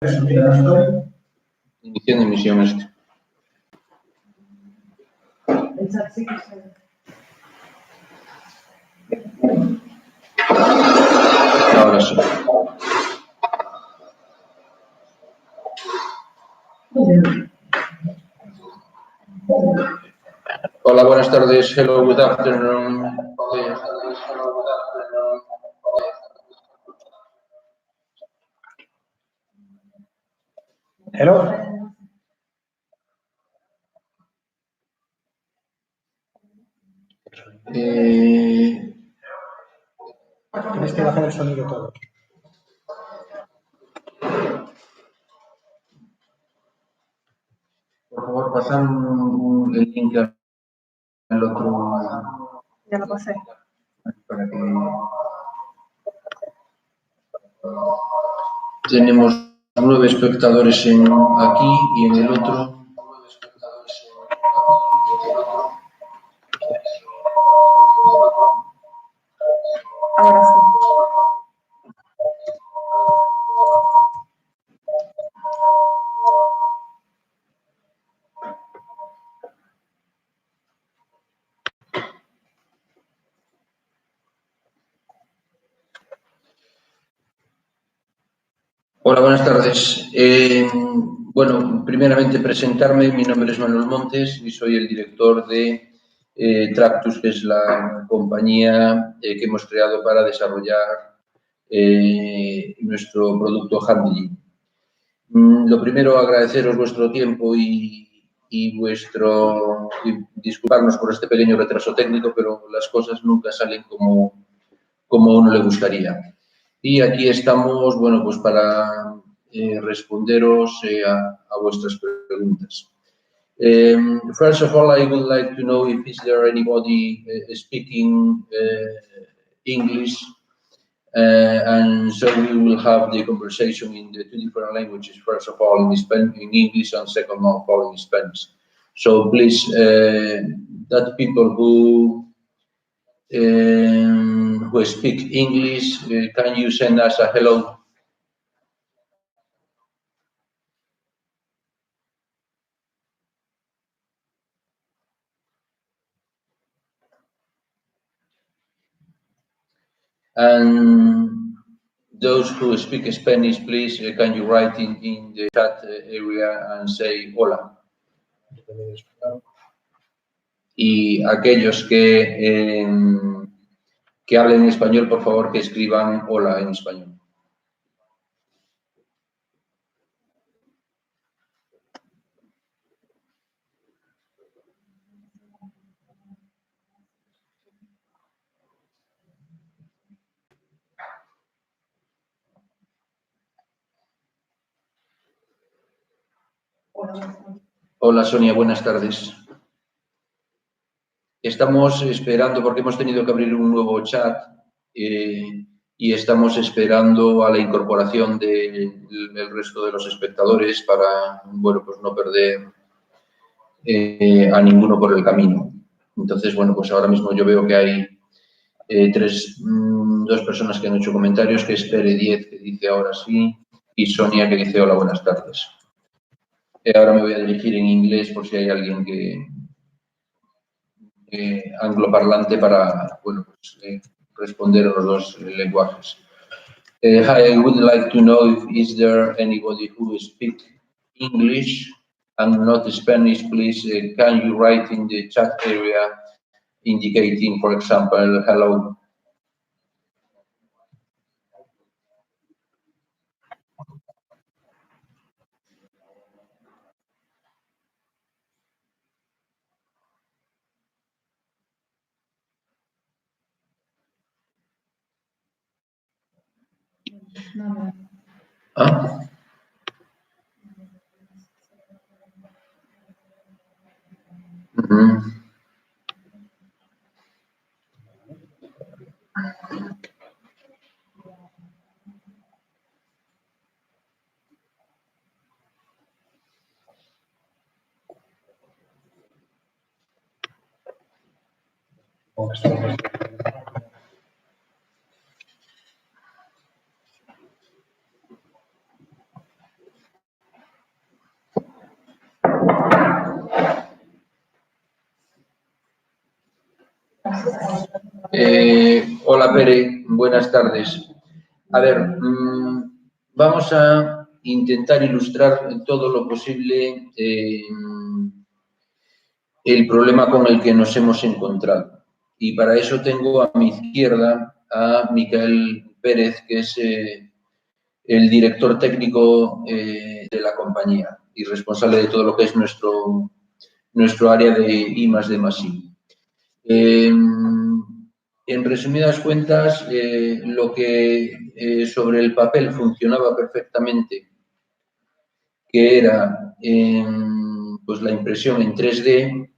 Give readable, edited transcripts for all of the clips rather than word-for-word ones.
Iniciando emisión esto. Ahora sí. Hola, buenas tardes. Hello, good afternoon. Hello. Tienes que bajar el sonido todo. Por favor, pasan el link al otro. Ya lo pasé. Para que... Tenemos 9 espectadores aquí y en el otro. Ahora sí. Hola, buenas tardes. Bueno, primeramente presentarme. Mi nombre es Manuel Montes y soy el director de Tractus, que es la compañía que hemos creado para desarrollar nuestro producto Handling. Lo primero, agradeceros vuestro tiempo y disculparnos por este pequeño retraso técnico, pero las cosas nunca salen como a uno le gustaría. Y aquí estamos, bueno, pues para responderos a vuestras preguntas. First of all, I would like to know if is there anybody speaking English, and so we will have the conversation in the 2 different languages. First of all, in English, and second of all in Spanish. So please, that people who speak English, can you send us a hello? And those who speak Spanish, please, can you write in the chat area and say hola? Y aquellos que hablen español, por favor, que escriban hola en español. Hola, Sonia, buenas tardes. Estamos esperando, porque hemos tenido que abrir un nuevo chat y estamos esperando a la incorporación del resto de los espectadores para, bueno, pues no perder a ninguno por el camino. Entonces, bueno, pues ahora mismo yo veo que hay dos personas que han hecho comentarios, que es Pere 10, que dice ahora sí, y Sonia, que dice hola, buenas tardes. Ahora me voy a dirigir en inglés por si hay alguien que angloparlante para, bueno, pues, responder a los dos lenguajes. Hi, I would like to know if is there anybody who speaks English and not Spanish, please, can you write in the chat area indicating, for example, hello. ¿Ah? Hola, Pere, buenas tardes. A ver, vamos a intentar ilustrar todo lo posible el problema con el que nos hemos encontrado. Y para eso tengo a mi izquierda a Miquel Pérez, que es el director técnico de la compañía y responsable de todo lo que es nuestro área de I+D+I. En resumidas cuentas, lo que sobre el papel funcionaba perfectamente, que era pues la impresión en 3D,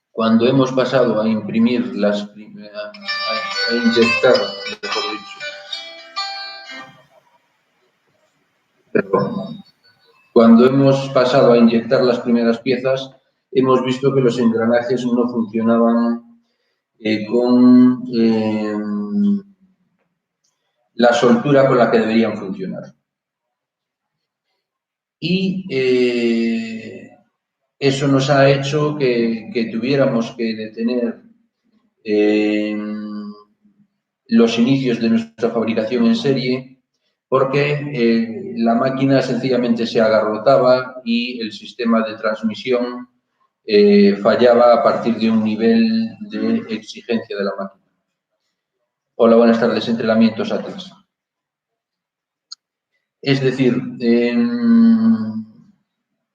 cuando hemos pasado a imprimir a inyectar, mejor dicho, perdón, cuando hemos pasado a inyectar las primeras piezas, hemos visto que los engranajes no funcionaban con la soltura con la que deberían funcionar. Y eso nos ha hecho que tuviéramos que detener los inicios de nuestra fabricación en serie, porque la máquina sencillamente se agarrotaba y el sistema de transmisión fallaba a partir de un nivel de exigencia de la máquina. Hola, buenas tardes, entrenamientos Atlas. Es decir,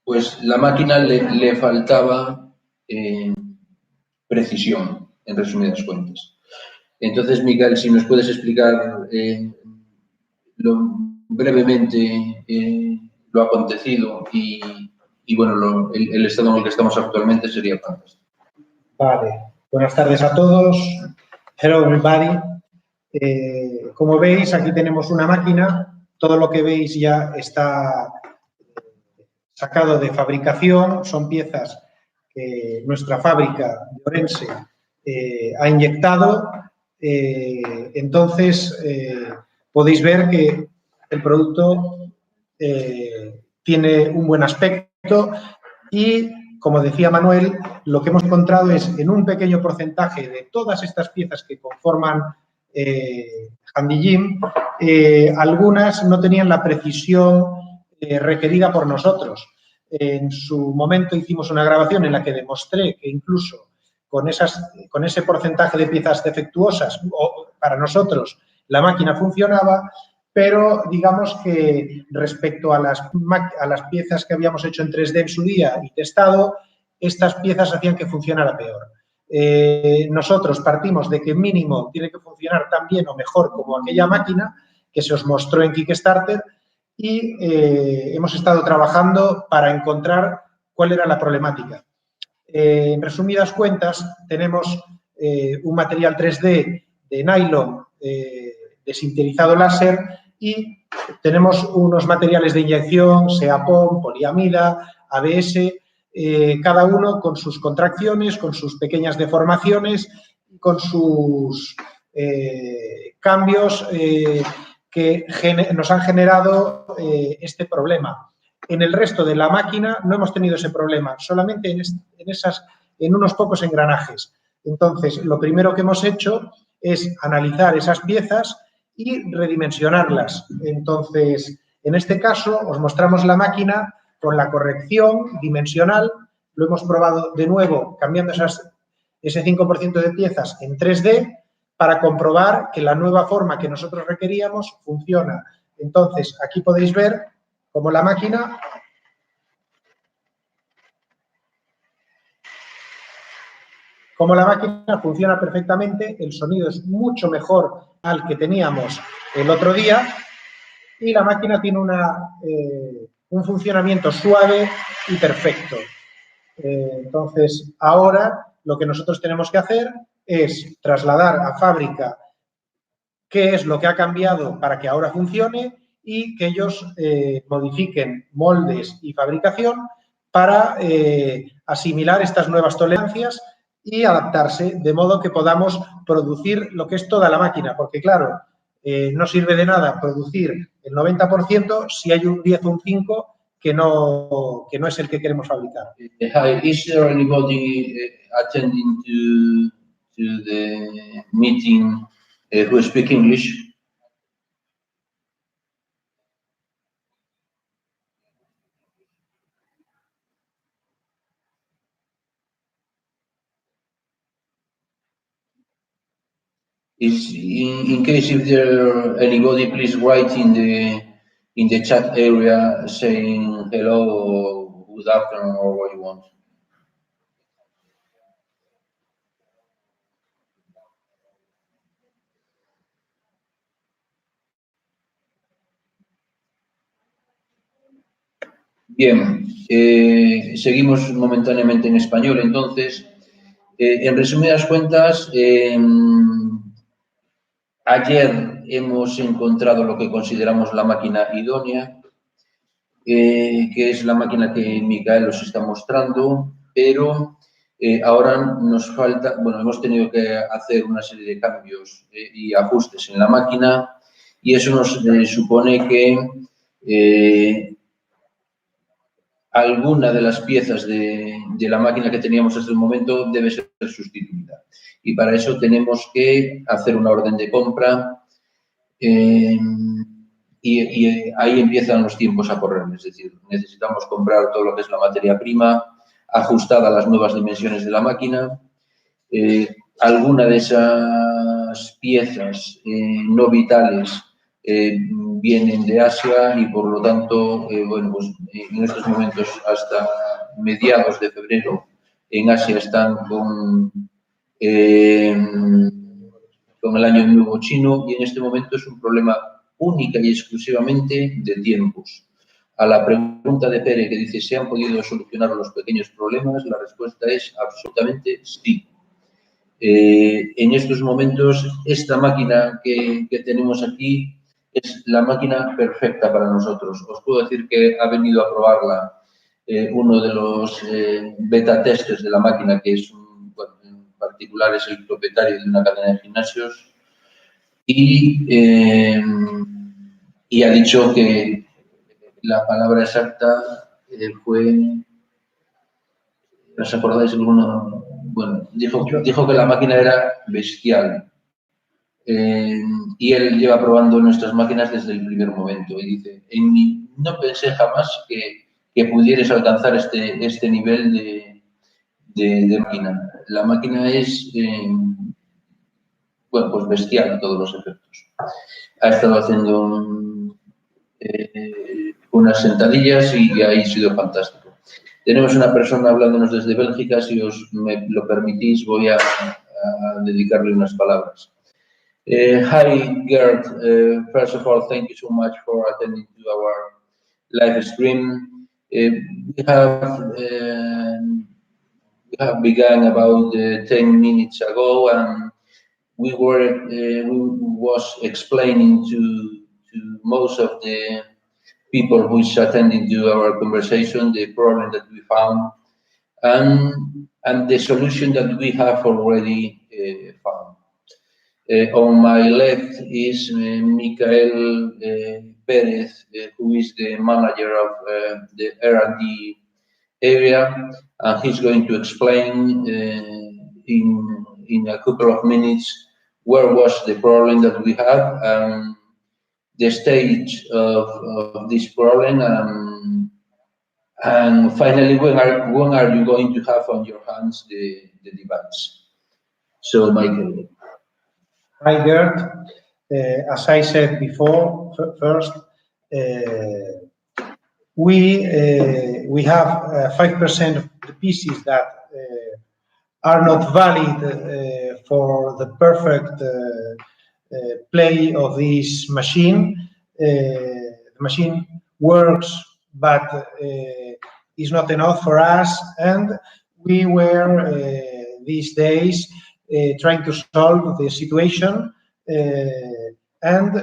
pues la máquina le faltaba precisión, en resumidas cuentas. Entonces, Miquel, si nos puedes explicar brevemente lo acontecido y bueno, el estado en el que estamos actualmente sería fantástico. Vale, buenas tardes a todos. Hello everybody. Como veis, aquí tenemos una máquina. Todo lo que veis ya está sacado de fabricación. Son piezas que nuestra fábrica de Orense ha inyectado. Entonces, podéis ver que el producto tiene un buen aspecto y, como decía Manuel, lo que hemos encontrado es en un pequeño porcentaje de todas estas piezas que conforman Handy Gym, algunas no tenían la precisión requerida por nosotros. En su momento hicimos una grabación en la que demostré que incluso con ese porcentaje de piezas defectuosas, para nosotros la máquina funcionaba, pero digamos que respecto a las piezas que habíamos hecho en 3D en su día y testado, estas piezas hacían que funcionara peor. Nosotros partimos de que mínimo tiene que funcionar tan bien o mejor como aquella máquina que se os mostró en Kickstarter y hemos estado trabajando para encontrar cuál era la problemática. En resumidas cuentas, tenemos un material 3D de nylon desinterizado láser y tenemos unos materiales de inyección, Seapon, poliamida, ABS, cada uno con sus contracciones, con sus pequeñas deformaciones, con sus cambios que nos han generado este problema. En el resto de la máquina no hemos tenido ese problema, solamente en unos pocos engranajes. Entonces, lo primero que hemos hecho es analizar esas piezas y redimensionarlas. Entonces, en este caso, os mostramos la máquina con la corrección dimensional. Lo hemos probado de nuevo cambiando ese 5% de piezas en 3D para comprobar que la nueva forma que nosotros requeríamos funciona. Entonces, aquí podéis ver cómo la máquina funciona perfectamente, el sonido es mucho mejor al que teníamos el otro día y la máquina tiene un funcionamiento suave y perfecto. Entonces, ahora lo que nosotros tenemos que hacer es trasladar a fábrica qué es lo que ha cambiado para que ahora funcione y que ellos modifiquen moldes y fabricación para asimilar estas nuevas tolerancias y adaptarse, de modo que podamos producir lo que es toda la máquina, porque claro, no sirve de nada producir el 90% si hay un 10 o un 5% que no es el que queremos fabricar. Hi, is there anybody attending to to the meeting who speak English. In case if there anybody, please write in the chat area saying hello or good afternoon or what you want. Bien, seguimos momentáneamente en español, entonces, en resumidas cuentas, ayer hemos encontrado lo que consideramos la máquina idónea, que es la máquina que Micael os está mostrando, pero ahora nos falta, bueno, hemos tenido que hacer una serie de cambios y ajustes en la máquina y eso nos supone que alguna de las piezas de la máquina que teníamos hasta el momento debe ser sustituida. Y para eso tenemos que hacer una orden de compra y ahí empiezan los tiempos a correr. Es decir, necesitamos comprar todo lo que es la materia prima ajustada a las nuevas dimensiones de la máquina. Alguna de esas piezas no vitales vienen de Asia y, por lo tanto, bueno, pues en estos momentos hasta mediados de febrero en Asia están con el Año Nuevo Chino y en este momento es un problema única y exclusivamente de tiempos. A la pregunta de Pere que dice ¿se han podido solucionar los pequeños problemas? La respuesta es absolutamente sí. En estos momentos esta máquina que tenemos aquí es la máquina perfecta para nosotros. Os puedo decir que ha venido a probarla uno de los beta testers de la máquina, que es, bueno, en particular es el propietario de una cadena de gimnasios, y ha dicho que la palabra exacta fue... ¿Os acordáis alguno? Bueno, dijo que la máquina era bestial. Y él lleva probando nuestras máquinas desde el primer momento y dice, no pensé jamás que pudieras alcanzar este nivel de máquina. La máquina es, bueno, pues bestial en todos los efectos. Ha estado haciendo unas sentadillas y ha sido fantástico. Tenemos una persona hablándonos desde Bélgica, si me lo permitís voy a dedicarle unas palabras. Hi, Gert. First of all, thank you so much for attending to our live stream. We have begun about 10 minutes ago, and we was explaining to most of the people who is attending to our conversation the problem that we found and the solution that we have already found. On my left is Micael Perez, who is the manager of the R&D area, and he's going to explain in a couple of minutes where was the problem that we had, the stage of this problem, and finally when are you going to have on your hands the device. So, Michael. Hi, Gert. As I said before, first, we have 5% of the pieces that are not valid for the perfect play of this machine. The machine works, but is not enough for us, and we were these days trying to solve the situation and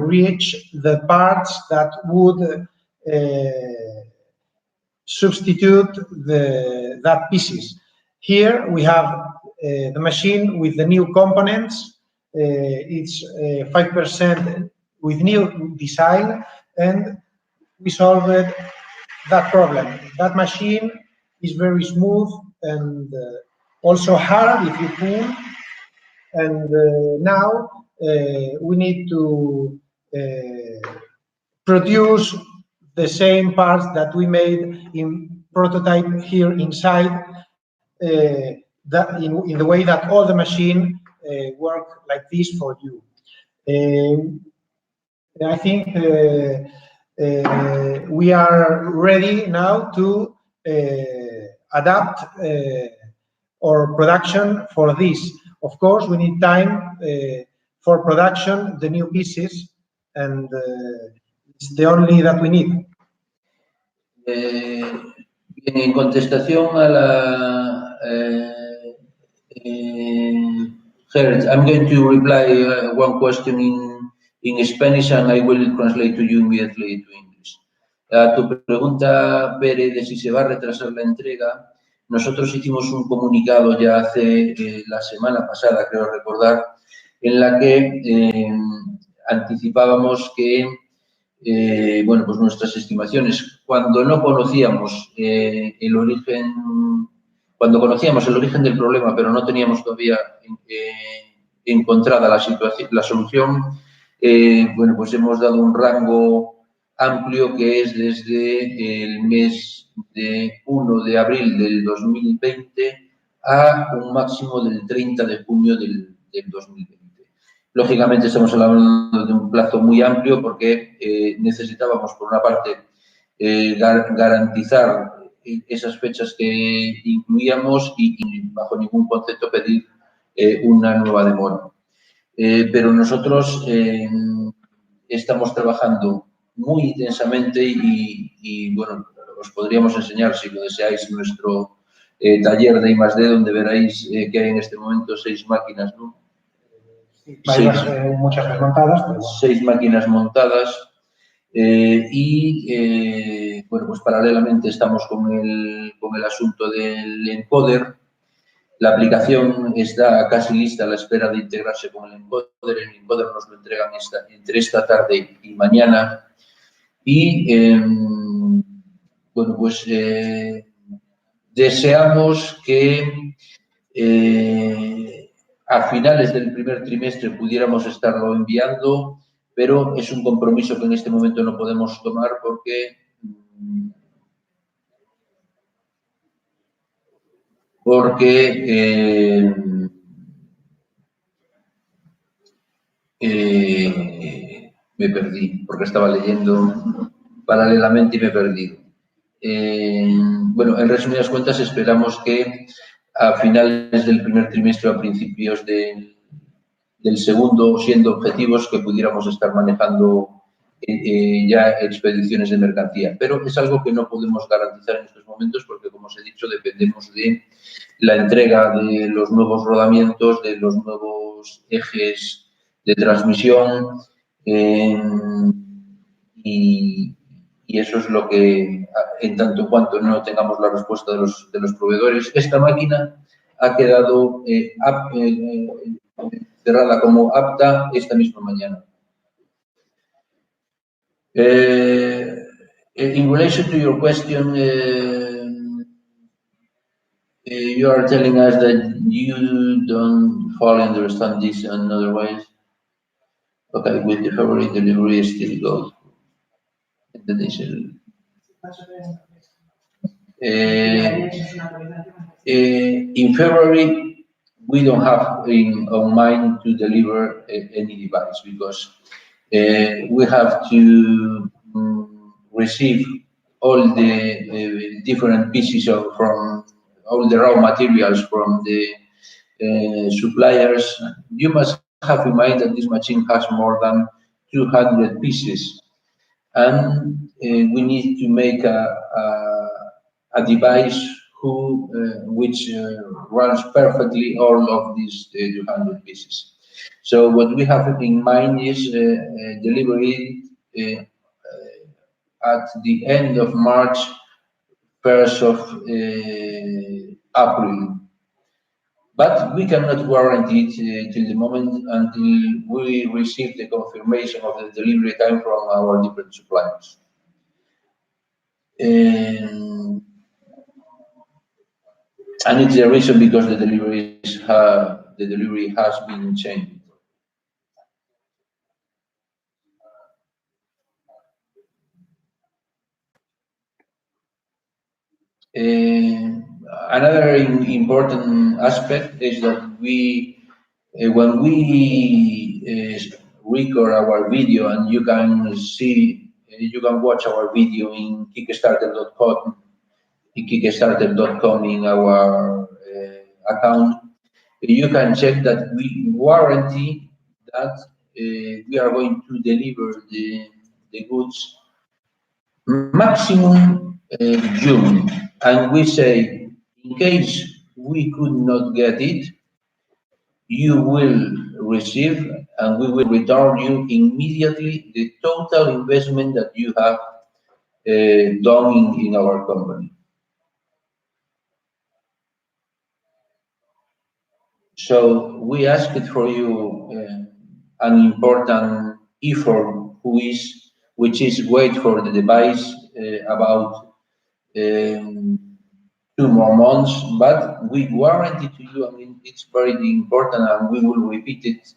reach the parts that would substitute that pieces. Here we have the machine with the new components. It's 5% with new design, and we solved that problem. That machine is very smooth and also hard if you pull, and now we need to produce the same parts that we made in prototype here inside, in the way that all the machine work like this for you. I think we are ready now to adapt our production for this. Of course, we need time for production, the new pieces, and it's the only that we need. En contestación a la Gerrit, I'm going to reply one question in Spanish and I will translate to you immediately to English. A tu pregunta, Pere, de si se va a retrasar la entrega, nosotros hicimos un comunicado ya hace la semana pasada, creo recordar, en la que anticipábamos que bueno, pues nuestras estimaciones, cuando no conocíamos el origen, cuando conocíamos el origen del problema, pero no teníamos todavía encontrada la solución, bueno, pues hemos dado un rango amplio que es desde el mes de 1 de abril del 2020 a un máximo del 30 de junio del 2020. Lógicamente estamos hablando de un plazo muy amplio porque necesitábamos, por una parte, garantizar esas fechas que incluíamos y bajo ningún concepto pedir una nueva demora. Pero nosotros estamos trabajando muy intensamente y, bueno, os podríamos enseñar, si lo deseáis, nuestro taller de I+D, donde veréis que hay en este momento 6 máquinas, ¿no? Muchas desmontadas, pero bueno. 6 máquinas montadas bueno, pues paralelamente estamos con el asunto del encoder. La aplicación está casi lista a la espera de integrarse con el encoder. El encoder nos lo entregan entre esta tarde y mañana. Y, bueno, pues deseamos que a finales del primer trimestre pudiéramos estarlo enviando, pero es un compromiso que en este momento no podemos tomar porque me perdí, porque estaba leyendo paralelamente y me he perdido. Bueno, en resumidas cuentas, esperamos que a finales del primer trimestre o a principios del segundo, siendo objetivos, que pudiéramos estar manejando ya expediciones de mercancía. Pero es algo que no podemos garantizar en estos momentos porque, como os he dicho, dependemos de la entrega de los nuevos rodamientos, de los nuevos ejes de transmisión y eso es lo que, en tanto cuanto no tengamos la respuesta de los proveedores, esta máquina ha quedado cerrada como apta esta misma mañana. In relation to your question, you are telling us that you don't fully understand this in other ways. Okay, with the February delivery still goes. In February, we don't have on mind to deliver any device because we have to receive all the different pieces from all the raw materials from the suppliers. You must have in mind that this machine has more than 200 pieces, and we need to make a device which runs perfectly all of these 200 pieces. So what we have in mind is delivery at the end of March, 1st of April. But we cannot guarantee it till the moment until we receive the confirmation of the delivery time from our different suppliers. And it's the reason because the the delivery has been changed. Another important aspect is that when we record our video, and you can see, you can watch our video in Kickstarter.com in our account, you can check that we warranty that we are going to deliver the goods maximum June. And we say, in case we could not get it, you will receive and we will return you immediately the total investment that you have done in our company. So we asked for you an important effort, which is wait for the device about 2 more months, but we guarantee to you, I mean, it's very important, and we will repeat it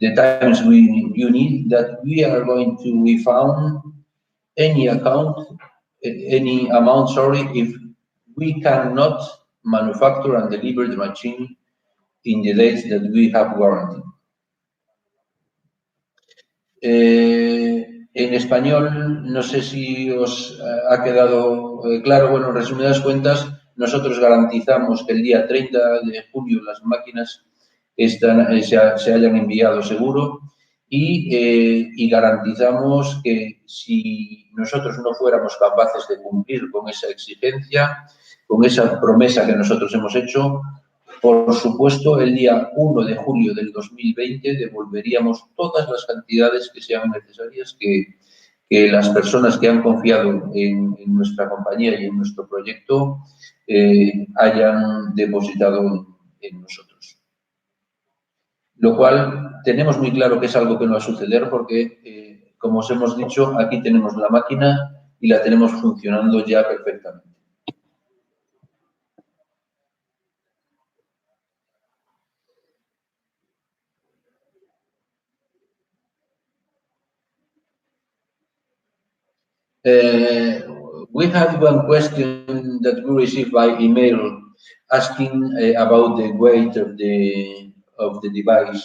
the times you need, that we are going to refund any amount, if we cannot manufacture and deliver the machine in the dates that we have guaranteed. En español, no sé si os ha quedado claro. Bueno, en resumidas cuentas, nosotros garantizamos que el día 30 de julio las máquinas se hayan enviado seguro y garantizamos que si nosotros no fuéramos capaces de cumplir con esa exigencia, con esa promesa que nosotros hemos hecho, por supuesto, el día 1 de julio del 2020 devolveríamos todas las cantidades que sean necesarias, que las personas que han confiado en nuestra compañía y en nuestro proyecto hayan depositado en nosotros. Lo cual tenemos muy claro que es algo que no va a suceder porque, como os hemos dicho, aquí tenemos la máquina y la tenemos funcionando ya perfectamente. We have one question that we received by email asking about the weight of the device.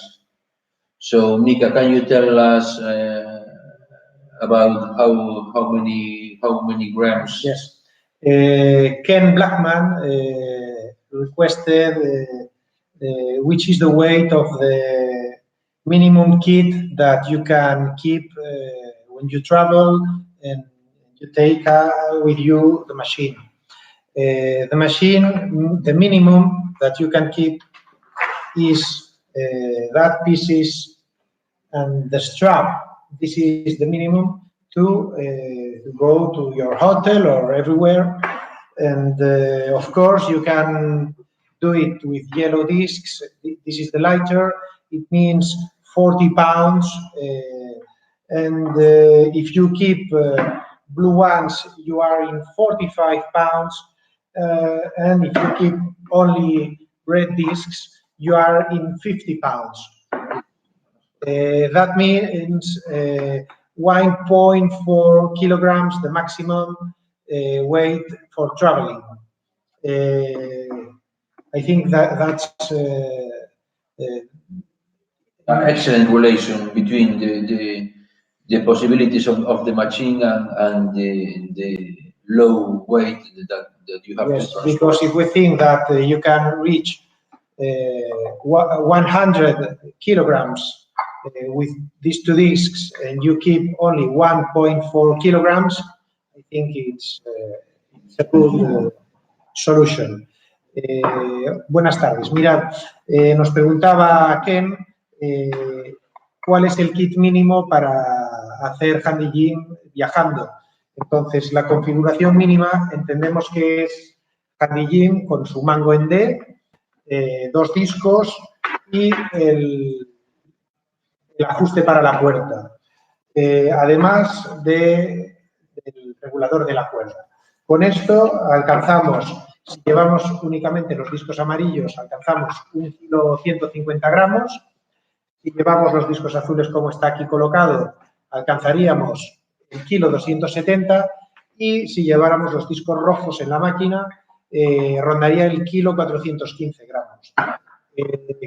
So, Mika, can you tell us about how many grams? Yes. Ken Blackman requested which is the weight of the minimum kit that you can keep when you travel and you take with you the machine. The machine, the minimum that you can keep is that pieces and the strap. This is the minimum to go to your hotel or everywhere. And of course, you can do it with yellow discs. This is the lighter. It means 40 pounds. And if you keep blue ones, you are in 45 pounds. And if you keep only red discs, you are in 50 pounds. That means 1.4 kilograms, the maximum weight for traveling. I think that's an excellent relation between the possibilities of the machine and the low weight that you have. Yes, because if we think that you can reach 100 kilograms with these 2 discs and you keep only 1.4 kilograms, I think it's a good solution. Buenas tardes. Mirad, nos preguntaba Ken cuál es el kit mínimo para hacer handy gym viajando. Entonces, la configuración mínima entendemos que es handy gym con su mango en D, 2 discos y el ajuste para la puerta, además del regulador de la cuerda. Con esto alcanzamos Si llevamos únicamente los discos amarillos, alcanzamos 1,150 kg. Si llevamos los discos azules como está aquí colocado, alcanzaríamos el 1,270 kg. Y si lleváramos los discos rojos en la máquina, rondaría el 1,415 kg.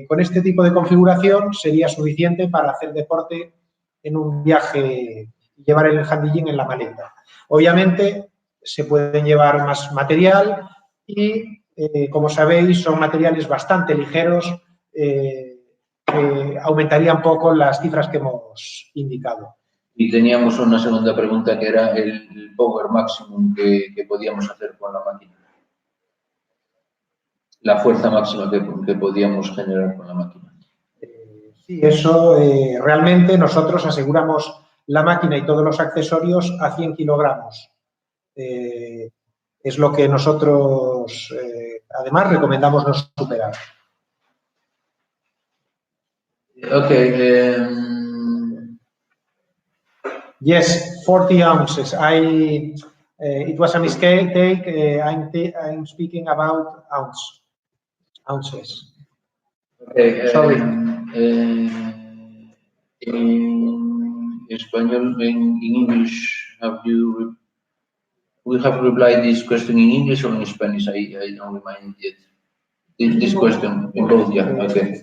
Con este tipo de configuración sería suficiente para hacer deporte en un viaje y llevar el handicap en la maleta. Obviamente, se pueden llevar más material y, como sabéis, son materiales bastante ligeros que aumentaría un poco las cifras que hemos indicado. Y teníamos una segunda pregunta que era el power maximum que podíamos hacer con la máquina. La fuerza máxima que podíamos generar con la máquina. Sí, eso realmente nosotros aseguramos la máquina y todos los accesorios a 100 kilogramos. Es lo que nosotros, además, recomendamos no superar. Okay. Yes, 40 ounces. It was a mistake. I'm speaking about ounces. Okay. Sorry. In español, in English, we have replied this question in English or in Spanish? I don't remind yet. This question in both, yeah. Okay.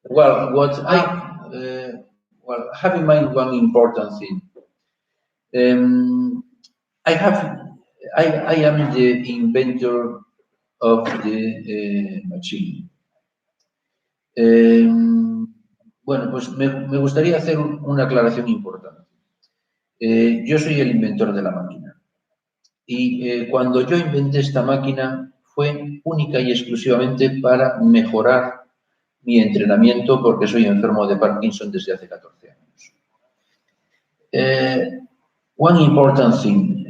Well, have in mind one important thing. I am the inventor of the machine. Bueno, pues me gustaría hacer una aclaración importante. Yo soy el inventor de la máquina. Y cuando yo inventé esta máquina fue única y exclusivamente para mejorar mi entrenamiento porque soy enfermo de Parkinson desde hace 14 años. One important thing,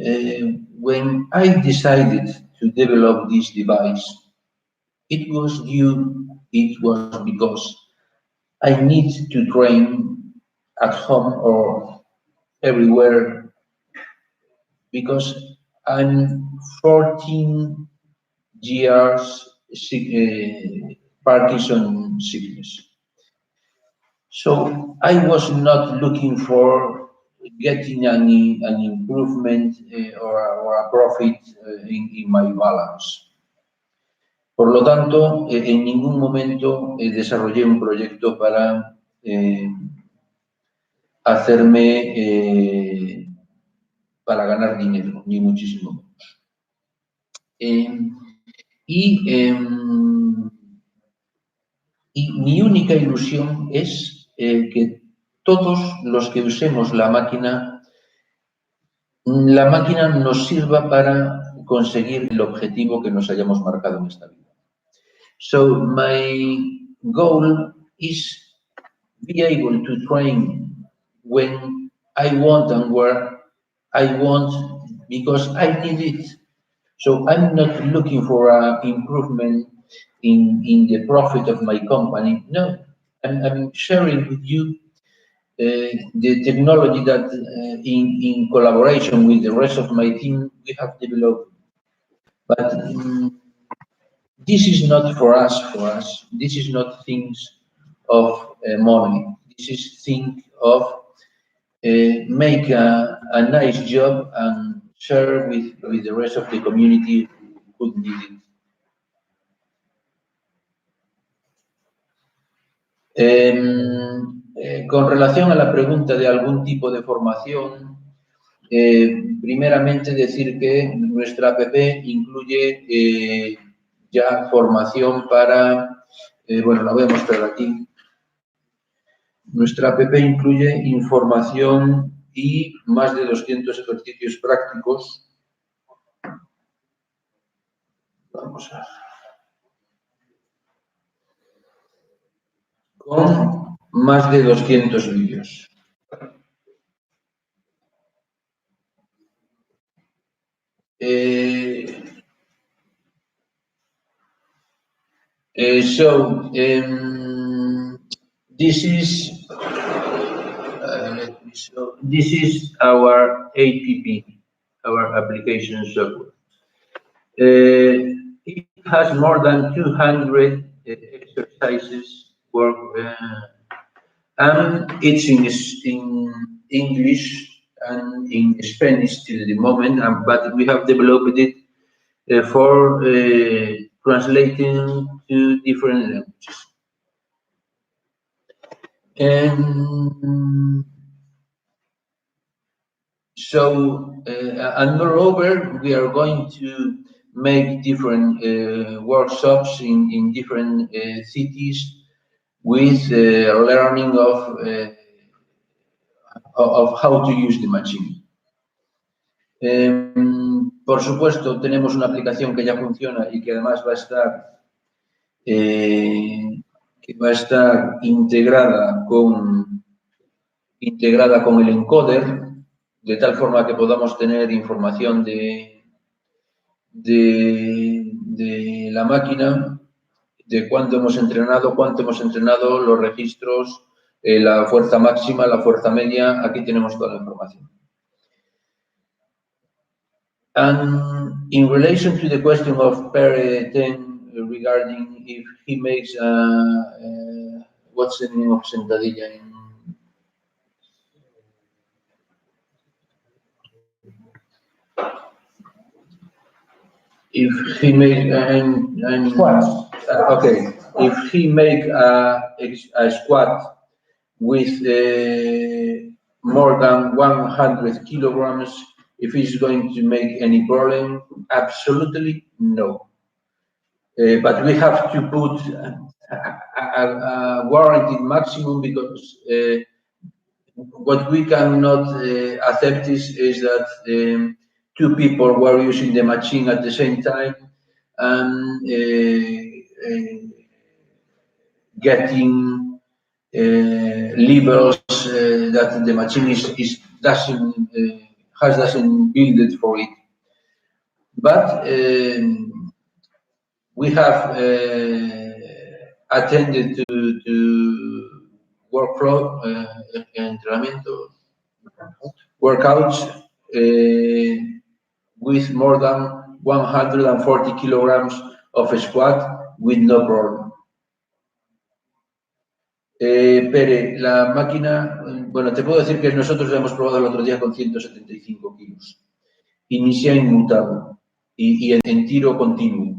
when I decided to develop this device, it was because I need to train at home or everywhere because I'm 14 years Parkinson sickness. So I was not looking for getting an improvement or a profit in my balance. Por lo tanto, en ningún momento desarrollé un proyecto para para ganar dinero, ni muchísimo menos. Y mi única ilusión es que todos los que usemos la máquina nos sirva para conseguir el objetivo que nos hayamos marcado en esta vida. So my goal is be able to train when I want and where I want because I need it. So I'm not looking for an improvement in the profit of my company. No, I'm sharing with you the technology that in collaboration with the rest of my team we have developed. But this is not for us. This is not things of money. This is thing of make a nice job and share with the rest of the community who need it. Con relación a la pregunta de algún tipo de formación, primeramente decir que nuestra app incluye ya formación para, bueno, la voy a mostrar aquí. Nuestra app incluye información y más de 200 ejercicios prácticos. Vamos a ver. Con más de 200 vídeos. This is this is our app. our application software. It has more than 200 exercises work, and it's in English and in Spanish till the moment, but we have developed it for translating to different languages. And so, and moreover, we are going to make different workshops in different cities with learning of how to use the machine. Por supuesto, tenemos una aplicación que ya funciona y que además va a estar integrada con el encoder, de tal forma que podamos tener información de la máquina, de cuánto hemos entrenado, los registros, la fuerza máxima, la fuerza media. Aquí tenemos toda la información. And in relation to the question of Pere 10 regarding if he makes what's the name of sentadilla in if he make Squats. Okay, if he make a squat with more than 100 kilograms, if he's going to make any problem, absolutely no. But we have to put a warranted maximum, because what we cannot accept is that two people were using the machine at the same time and getting levels that the machine doesn't build it for it. But we have attended to workouts with more than 140 kilograms of a squat with no problem. Pere, la máquina, bueno, te puedo decir que nosotros la hemos probado el otro día con 175 kilos y ni se ha inmutado y en tiro continuo,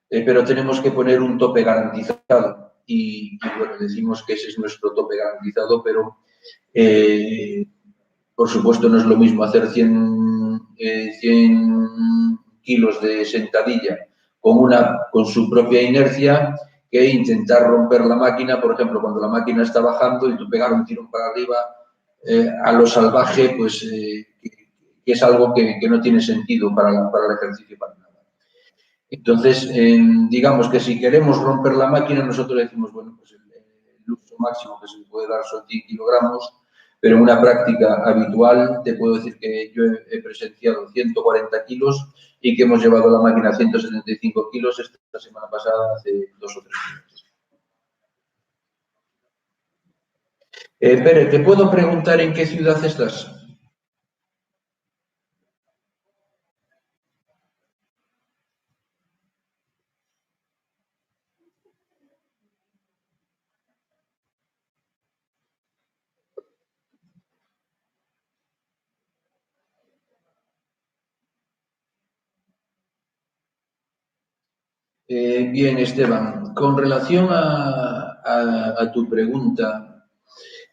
pero tenemos que poner un tope garantizado y bueno, decimos que ese es nuestro tope garantizado, pero por supuesto no es lo mismo hacer 100 kilos de sentadilla con su propia inercia que intentar romper la máquina, por ejemplo, cuando la máquina está bajando y tú pegar un tirón para arriba a lo salvaje, pues que es algo que no tiene sentido para el ejercicio, para nada. Entonces, digamos que si queremos romper la máquina, nosotros decimos, bueno, pues el uso máximo que se le puede dar son 10 kilogramos, pero en una práctica habitual te puedo decir que yo he presenciado 140 kilos y que hemos llevado la máquina a 175 kilos esta semana pasada, hace 2 o 3 días. Pere, ¿te puedo preguntar en qué ciudad estás? Bien, Esteban, con relación a tu pregunta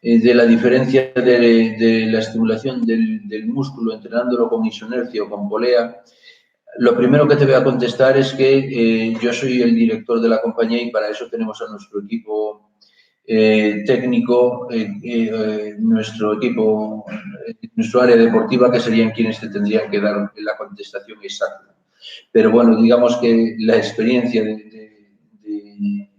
de la diferencia de la estimulación del músculo entrenándolo con isonercia o con polea, lo primero que te voy a contestar es que yo soy el director de la compañía y para eso tenemos a nuestro equipo técnico, nuestro equipo, nuestro área deportiva, que serían quienes te tendrían que dar la contestación exacta. Pero bueno, digamos que la experiencia que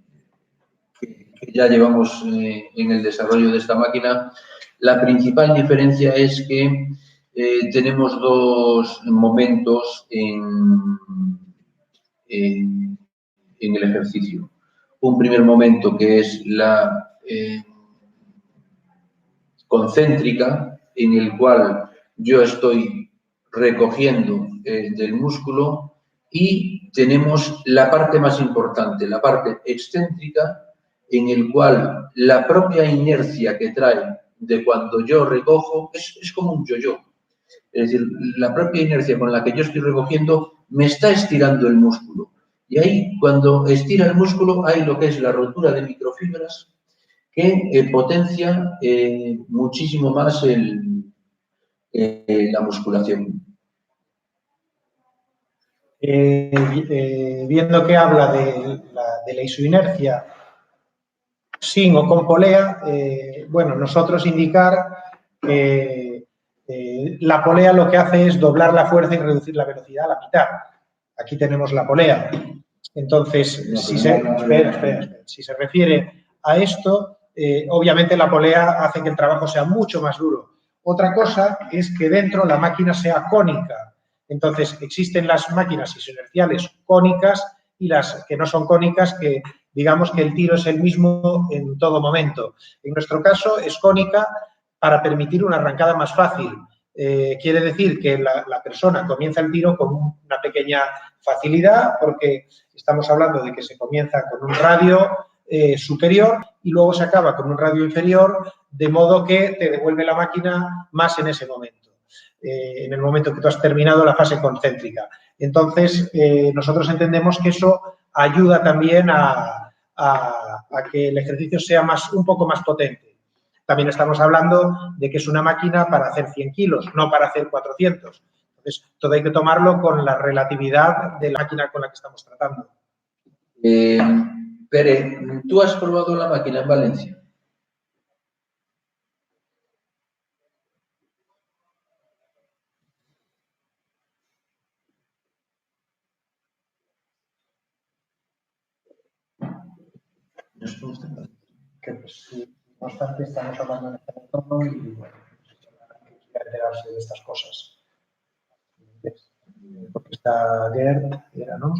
ya llevamos en el desarrollo de esta máquina, la principal diferencia es que tenemos dos momentos en el ejercicio. Un primer momento que es la concéntrica, en el cual yo estoy recogiendo del músculo y tenemos la parte más importante, la parte excéntrica, en el cual la propia inercia que trae de cuando yo recojo es como un yo-yo. Es decir, la propia inercia con la que yo estoy recogiendo me está estirando el músculo. Y ahí, cuando estira el músculo, hay lo que es la rotura de microfibras que potencia muchísimo más la musculación. Viendo que habla de la isoinercia sin o con polea, bueno, nosotros indicar que la polea lo que hace es doblar la fuerza y reducir la velocidad a la mitad. Aquí tenemos la polea. Entonces, si se refiere a esto, obviamente la polea hace que el trabajo sea mucho más duro. Otra cosa es que dentro la máquina sea cónica. Entonces, existen las máquinas isoinerciales cónicas y las que no son cónicas, que digamos que el tiro es el mismo en todo momento. En nuestro caso es cónica para permitir una arrancada más fácil. Quiere decir que la persona comienza el tiro con una pequeña facilidad, porque estamos hablando de que se comienza con un radio superior y luego se acaba con un radio inferior, de modo que te devuelve la máquina más en ese momento, en el momento que tú has terminado la fase concéntrica. Entonces, nosotros entendemos que eso ayuda también a que el ejercicio sea un poco más potente. También estamos hablando de que es una máquina para hacer 100 kilos, no para hacer 400. Entonces, todo hay que tomarlo con la relatividad de la máquina con la que estamos tratando. Pere, ¿tú has probado la máquina en Valencia? Que pues, no obstante, estamos hablando en este entorno y bueno, quiere enterarse de estas cosas. Porque está Gerd, ¿no?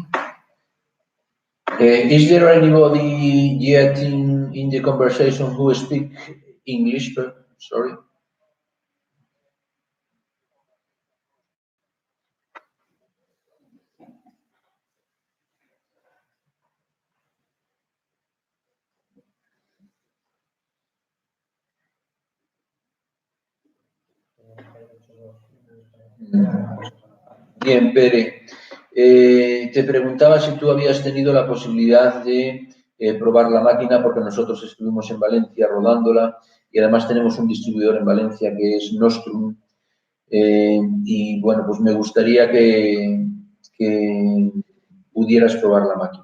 Is there anybody yet in the conversation who speak English? Sorry. Bien, Pere. Te preguntaba si tú habías tenido la posibilidad de probar la máquina, porque nosotros estuvimos en Valencia rodándola y además tenemos un distribuidor en Valencia que es Nostrum. Y bueno, pues me gustaría que pudieras probar la máquina.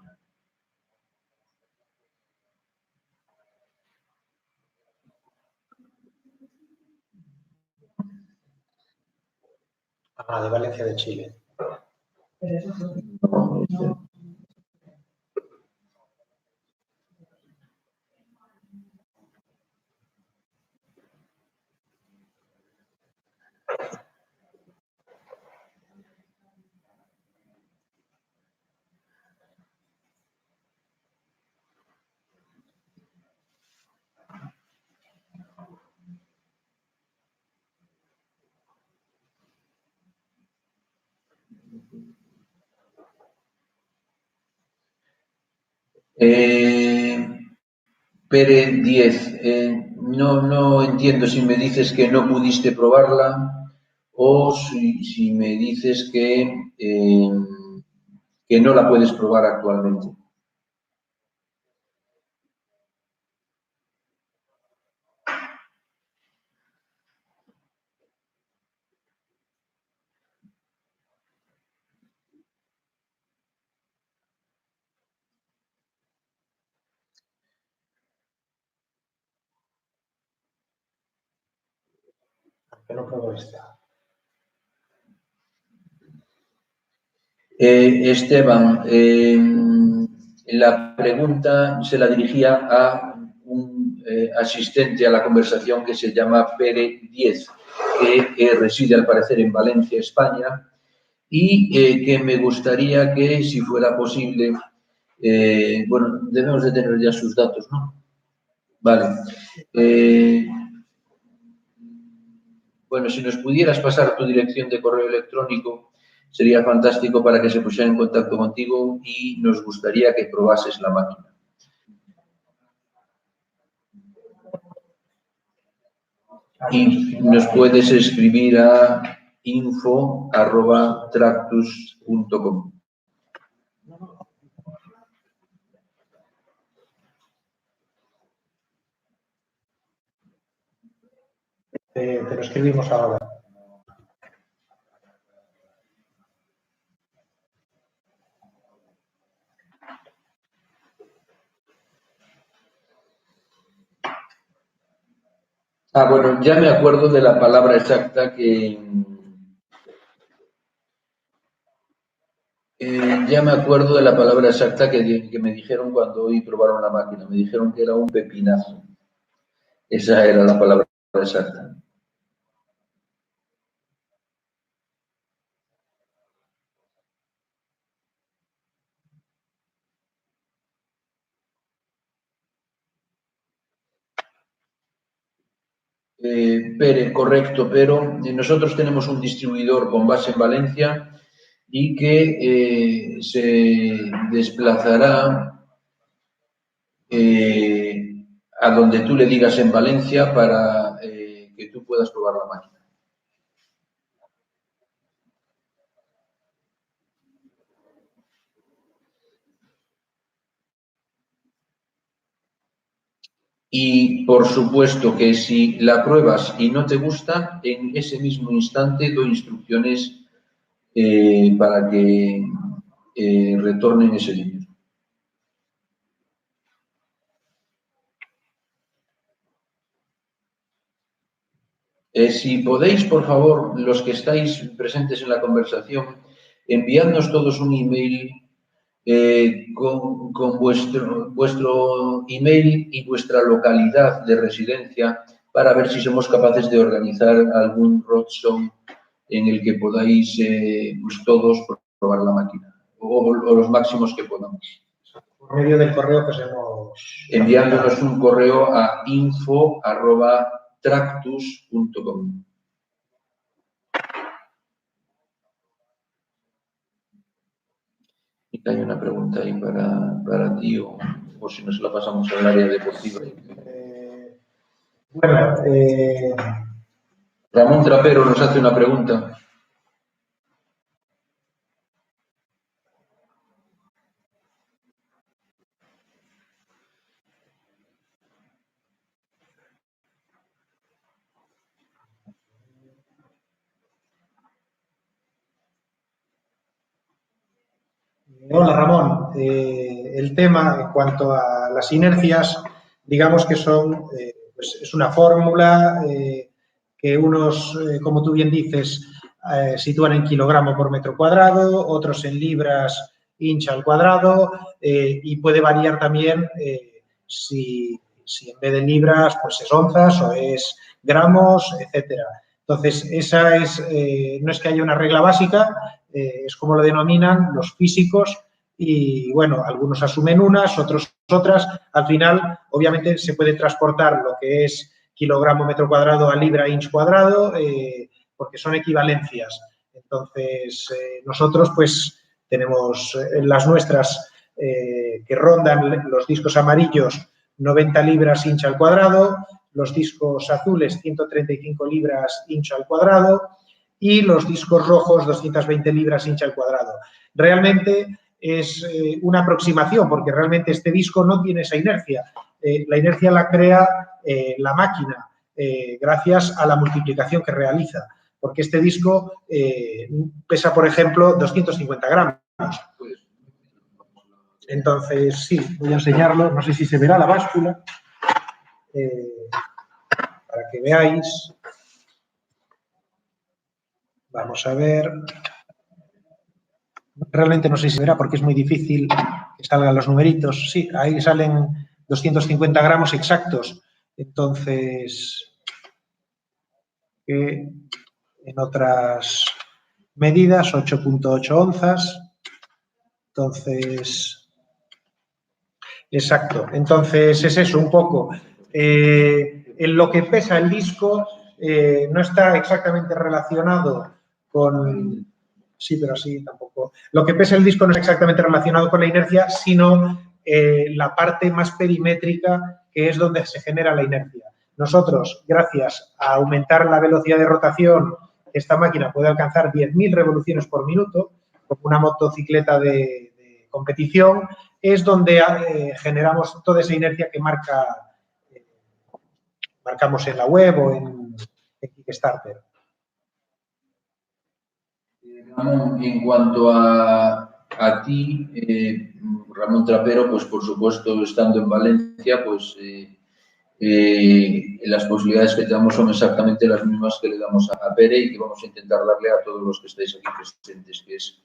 De Valencia, de Chile. Pere 10, no entiendo si me dices que no pudiste probarla o si me dices que no la puedes probar actualmente. Que no pruebo esta. Esteban, la pregunta se la dirigía a un asistente a la conversación que se llama Pere 10, que reside al parecer en Valencia, España, y que me gustaría que, si fuera posible, bueno, debemos de tener ya sus datos, ¿no? Vale. Bueno, si nos pudieras pasar tu dirección de correo electrónico, sería fantástico para que se pusiera en contacto contigo y nos gustaría que probases la máquina. Y nos puedes escribir a info@tractus.com. Te lo escribimos ahora. Ah, bueno, ya me acuerdo de la palabra exacta que me dijeron cuando hoy probaron la máquina. Me dijeron que era un pepinazo. Esa era la palabra exacta. Pere, correcto, pero nosotros tenemos un distribuidor con base en Valencia y que se desplazará a donde tú le digas en Valencia para que tú puedas probar la máquina. Y por supuesto que si la pruebas y no te gusta, en ese mismo instante doy instrucciones para que retornen ese dinero. Si podéis, por favor, los que estáis presentes en la conversación, enviadnos todos un email con vuestro email y vuestra localidad de residencia para ver si somos capaces de organizar algún roadshow en el que podáis pues todos probar la máquina o los máximos que podamos. Por medio del correo que os hemos... Enviándonos un correo a info@tractus.com. Y hay una pregunta ahí para ti o si nos la pasamos al área deportiva. Bueno, Ramón Trapero nos hace una pregunta. Hola Ramón, el tema en cuanto a las inercias, digamos que son, pues es una fórmula que unos, como tú bien dices, sitúan en kilogramo por metro cuadrado, otros en libras inch al cuadrado y puede variar también si en vez de libras pues es onzas o es gramos, etcétera. Entonces, esa es, no es que haya una regla básica, es como lo denominan los físicos y, bueno, algunos asumen unas, otros otras. Al final, obviamente, se puede transportar lo que es kilogramo metro cuadrado a libra inch cuadrado porque son equivalencias. Entonces, nosotros, pues, tenemos las nuestras que rondan los discos amarillos 90 libras inch al cuadrado, los discos azules 135 libras inch al cuadrado y los discos rojos 220 libras inch al cuadrado. Realmente es una aproximación porque realmente este disco no tiene esa inercia. La inercia la crea la máquina gracias a la multiplicación que realiza, porque este disco pesa, por ejemplo, 250 gramos. Entonces, sí, voy a enseñarlo. No sé si se verá la báscula. Para que veáis. Vamos a ver. Realmente no sé si se verá porque es muy difícil que salgan los numeritos. Sí, ahí salen 250 gramos exactos. Entonces, en otras medidas, 8.8 onzas. Entonces, exacto. Entonces, es eso un poco. En lo que pesa el disco, no está exactamente relacionado con... Sí, pero sí, tampoco. Lo que pesa el disco no es exactamente relacionado con la inercia, sino la parte más perimétrica, que es donde se genera la inercia. Nosotros, gracias a aumentar la velocidad de rotación, esta máquina puede alcanzar 10.000 revoluciones por minuto, como una motocicleta de competición, es donde generamos toda esa inercia que marcamos en la web o en Kickstarter. Ramón, en cuanto a ti, Ramón Trapero, pues por supuesto, estando en Valencia, pues las posibilidades que tenemos son exactamente las mismas que le damos a Pere y que vamos a intentar darle a todos los que estáis aquí presentes, que es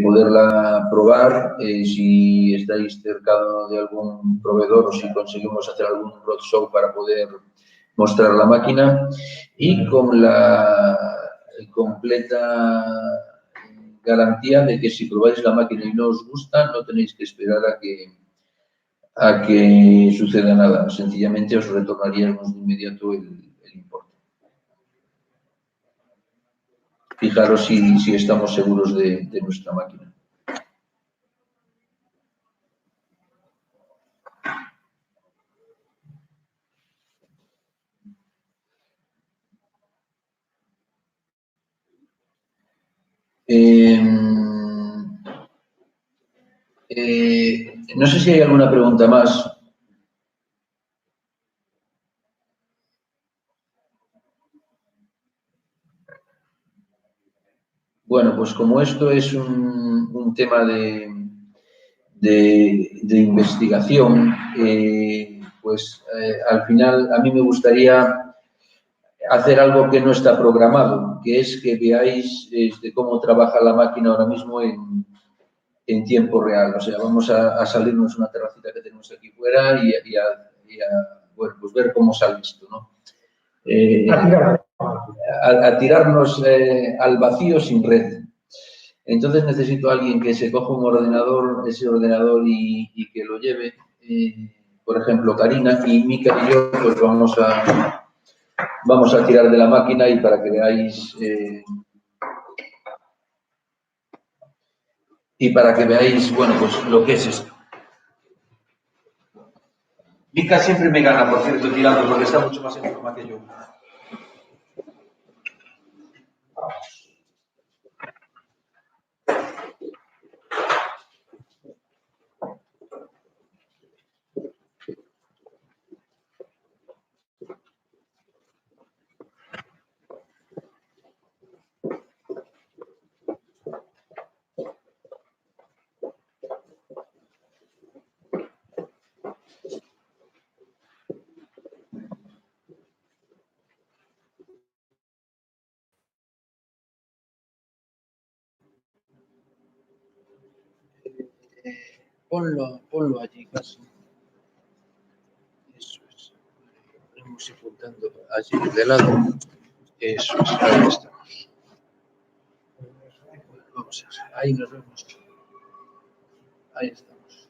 poderla probar, si estáis cerca de algún proveedor o si conseguimos hacer algún roadshow para poder mostrar la máquina y con la completa garantía de que si probáis la máquina y no os gusta, no tenéis que esperar a que suceda nada. Sencillamente os retornaríamos de inmediato el importe. Fijaros si estamos seguros de nuestra máquina. No sé si hay alguna pregunta más. Bueno, pues como esto es un tema de investigación, pues al final a mí me gustaría hacer algo que no está programado, que es que veáis cómo trabaja la máquina ahora mismo en tiempo real. O sea, vamos a salirnos una terracita que tenemos aquí fuera y bueno, pues ver cómo sale esto, ¿no? A tirarnos al vacío sin red. Entonces necesito a alguien que se coja un ordenador, ese ordenador y que lo lleve. Por ejemplo, Karina y Mika y yo, pues vamos a tirar de la máquina y para que veáis bueno, pues lo que es esto. Mika siempre me gana, por cierto, tirando, porque está mucho más en forma que yo. Ponlo allí casi. Eso es. Vamos apuntando allí de lado. Eso es, ahí estamos. Vamos a ver, ahí nos vemos. Ahí estamos.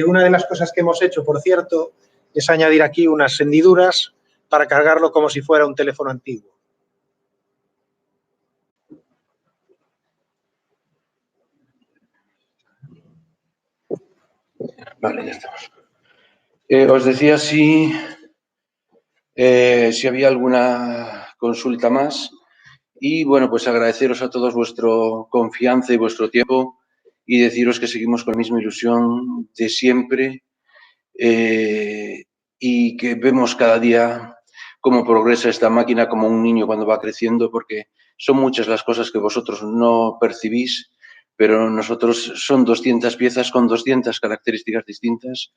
Una de las cosas que hemos hecho, por cierto, es añadir aquí unas hendiduras para cargarlo como si fuera un teléfono antiguo. Vale, ya estamos. Os decía si había alguna consulta más y, bueno, pues agradeceros a todos vuestra confianza y vuestro tiempo y deciros que seguimos con la misma ilusión de siempre y que vemos cada día cómo progresa esta máquina como un niño cuando va creciendo, porque son muchas las cosas que vosotros no percibís, pero nosotros son 200 piezas con 200 características distintas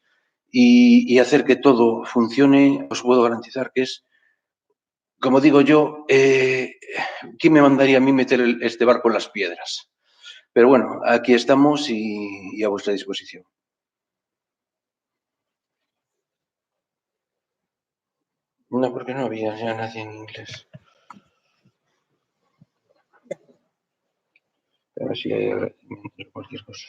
y hacer que todo funcione, os puedo garantizar que es, como digo yo, ¿quién me mandaría a mí meter este barco en las piedras? Pero bueno, aquí estamos y a vuestra disposición. No, porque no había ya nadie en inglés. A ver si hay agradecimiento o cualquier cosa.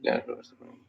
Ya es lo que estoy poniendo.